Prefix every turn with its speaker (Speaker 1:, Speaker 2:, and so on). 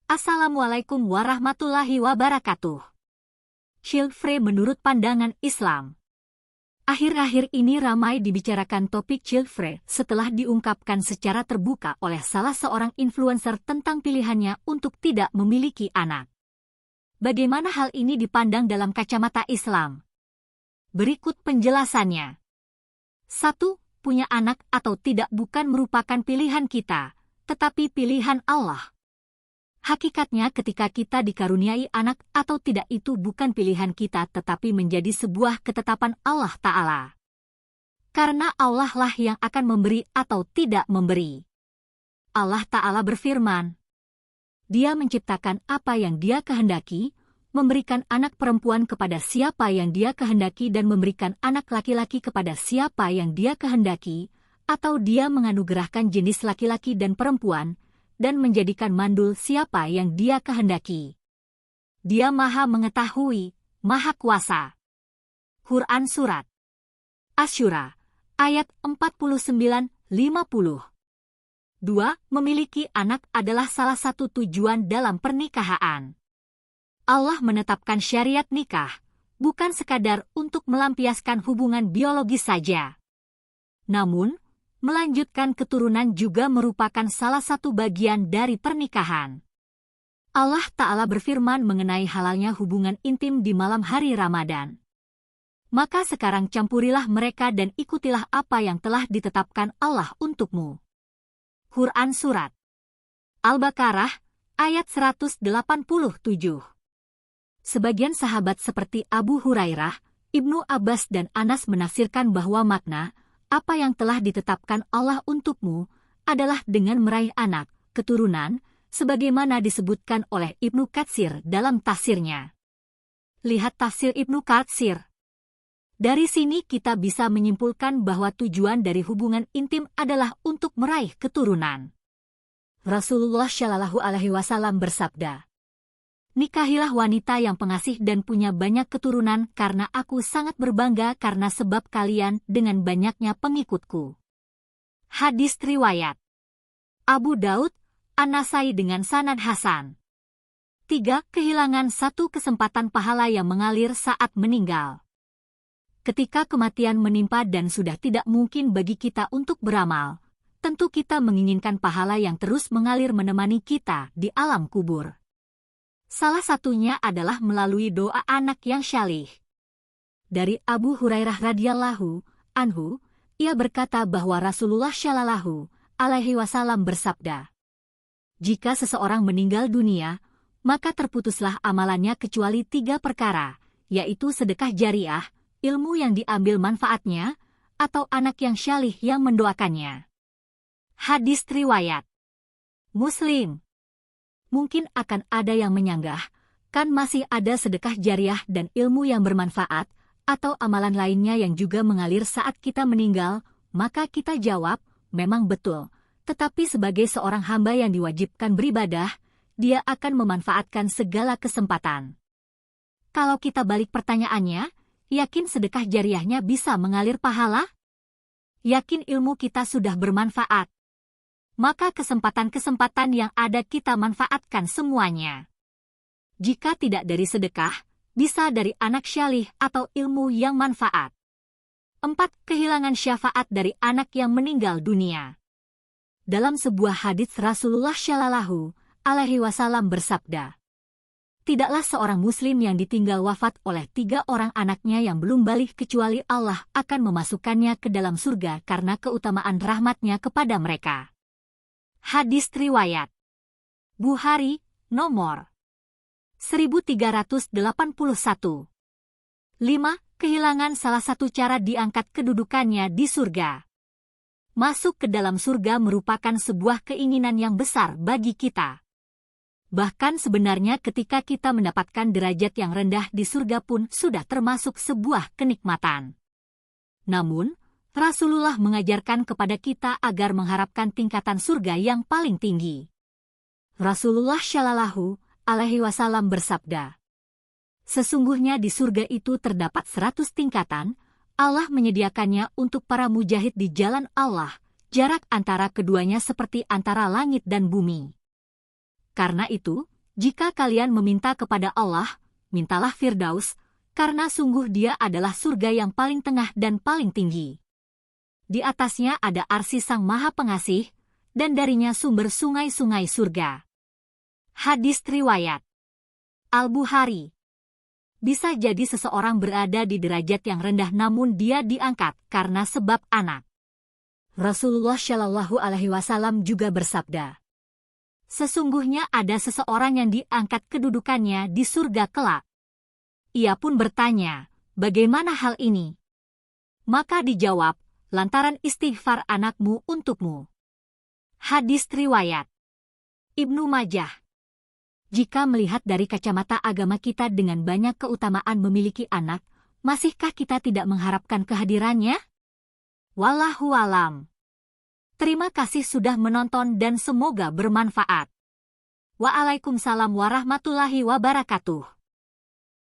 Speaker 1: Assalamualaikum warahmatullahi wabarakatuh. Child-free menurut pandangan Islam. Akhir-akhir ini ramai dibicarakan topik child-free setelah diungkapkan secara terbuka oleh salah seorang influencer tentang pilihannya untuk tidak memiliki anak. Bagaimana hal ini dipandang dalam kacamata Islam? Berikut penjelasannya. 1. Punya anak atau tidak bukan merupakan pilihan kita, tetapi pilihan Allah. Hakikatnya ketika kita dikaruniai anak atau tidak itu bukan pilihan kita tetapi menjadi sebuah ketetapan Allah Ta'ala. Karena Allah lah yang akan memberi atau tidak memberi. Allah Ta'ala berfirman, Dia menciptakan apa yang Dia kehendaki, memberikan anak perempuan kepada siapa yang Dia kehendaki dan memberikan anak laki-laki kepada siapa yang Dia kehendaki, atau Dia menganugerahkan jenis laki-laki dan perempuan, dan menjadikan mandul siapa yang Dia kehendaki. Dia Maha Mengetahui, Maha Kuasa. Quran Surat Asy-Syura, ayat 49-50. 2. Memiliki anak adalah salah satu tujuan dalam pernikahan. Allah menetapkan syariat nikah, bukan sekadar untuk melampiaskan hubungan biologis saja. Namun, melanjutkan keturunan juga merupakan salah satu bagian dari pernikahan. Allah Ta'ala berfirman mengenai halalnya hubungan intim di malam hari Ramadan. Maka sekarang campurilah mereka dan ikutilah apa yang telah ditetapkan Allah untukmu. Quran Surat Al-Baqarah, ayat 187. Sebagian sahabat seperti Abu Hurairah, Ibnu Abbas dan Anas menafsirkan bahwa makna apa yang telah ditetapkan Allah untukmu adalah dengan meraih anak, keturunan, sebagaimana disebutkan oleh Ibnu Katsir dalam tafsirnya. Lihat tafsir Ibnu Katsir. Dari sini kita bisa menyimpulkan bahwa tujuan dari hubungan intim adalah untuk meraih keturunan. Rasulullah Shallallahu Alaihi Wasallam bersabda, Nikahilah wanita yang pengasih dan punya banyak keturunan karena aku sangat berbangga karena sebab kalian dengan banyaknya pengikutku. Hadis riwayat Abu Daud, An-Nasai dengan sanad hasan. 3. Kehilangan satu kesempatan pahala yang mengalir saat meninggal. Ketika kematian menimpa dan sudah tidak mungkin bagi kita untuk beramal, tentu kita menginginkan pahala yang terus mengalir menemani kita di alam kubur. Salah satunya adalah melalui doa anak yang syalih. Dari Abu Hurairah radhiyallahu anhu, ia berkata bahwa Rasulullah Shallallahu Alaihi Wasallam bersabda, Jika seseorang meninggal dunia, maka terputuslah amalannya kecuali 3 perkara, yaitu sedekah jariah, ilmu yang diambil manfaatnya, atau anak yang syalih yang mendoakannya. Hadis riwayat Muslim. Mungkin akan ada yang menyanggah, kan masih ada sedekah jariah dan ilmu yang bermanfaat, atau amalan lainnya yang juga mengalir saat kita meninggal, maka kita jawab, memang betul. Tetapi sebagai seorang hamba yang diwajibkan beribadah, dia akan memanfaatkan segala kesempatan. Kalau kita balik pertanyaannya, yakin sedekah jariahnya bisa mengalir pahala? Yakin ilmu kita sudah bermanfaat? Maka kesempatan-kesempatan yang ada kita manfaatkan semuanya. Jika tidak dari sedekah, bisa dari anak syalih atau ilmu yang manfaat. 4. Kehilangan syafaat dari anak yang meninggal dunia. Dalam sebuah hadits Rasulullah Shallallahu Alaihi Wasallam bersabda, Tidaklah seorang muslim yang ditinggal wafat oleh 3 orang anaknya yang belum balik kecuali Allah akan memasukkannya ke dalam surga karena keutamaan rahmatnya kepada mereka. Hadis riwayat Bukhari, nomor 1381. 5. Kehilangan salah satu cara diangkat kedudukannya di surga. Masuk ke dalam surga merupakan sebuah keinginan yang besar bagi kita. Bahkan sebenarnya ketika kita mendapatkan derajat yang rendah di surga pun sudah termasuk sebuah kenikmatan. Namun, Rasulullah mengajarkan kepada kita agar mengharapkan tingkatan surga yang paling tinggi. Rasulullah Shallallahu Alaihi Wasallam bersabda, Sesungguhnya di surga itu terdapat 100 tingkatan, Allah menyediakannya untuk para mujahid di jalan Allah, jarak antara keduanya seperti antara langit dan bumi. Karena itu, Jika kalian meminta kepada Allah, mintalah Firdaus, karena sungguh Dia adalah surga yang paling tengah dan paling tinggi. Di atasnya ada arsy Sang Maha Pengasih, dan darinya sumber sungai-sungai surga. Hadis riwayat Al-Bukhari. Bisa jadi seseorang berada di derajat yang rendah namun dia diangkat karena sebab anak. Rasulullah Shallallahu Alaihi Wasallam juga bersabda, sesungguhnya ada seseorang yang diangkat kedudukannya di surga kelak. Ia pun bertanya, bagaimana hal ini? Maka dijawab, lantaran istighfar anakmu untukmu. Hadis riwayat Ibnu Majah. Jika melihat dari kacamata agama kita dengan banyak keutamaan memiliki anak, masihkah kita tidak mengharapkan kehadirannya? Wallahu alam. Terima kasih sudah menonton dan semoga bermanfaat. Waalaikumsalam warahmatullahi wabarakatuh.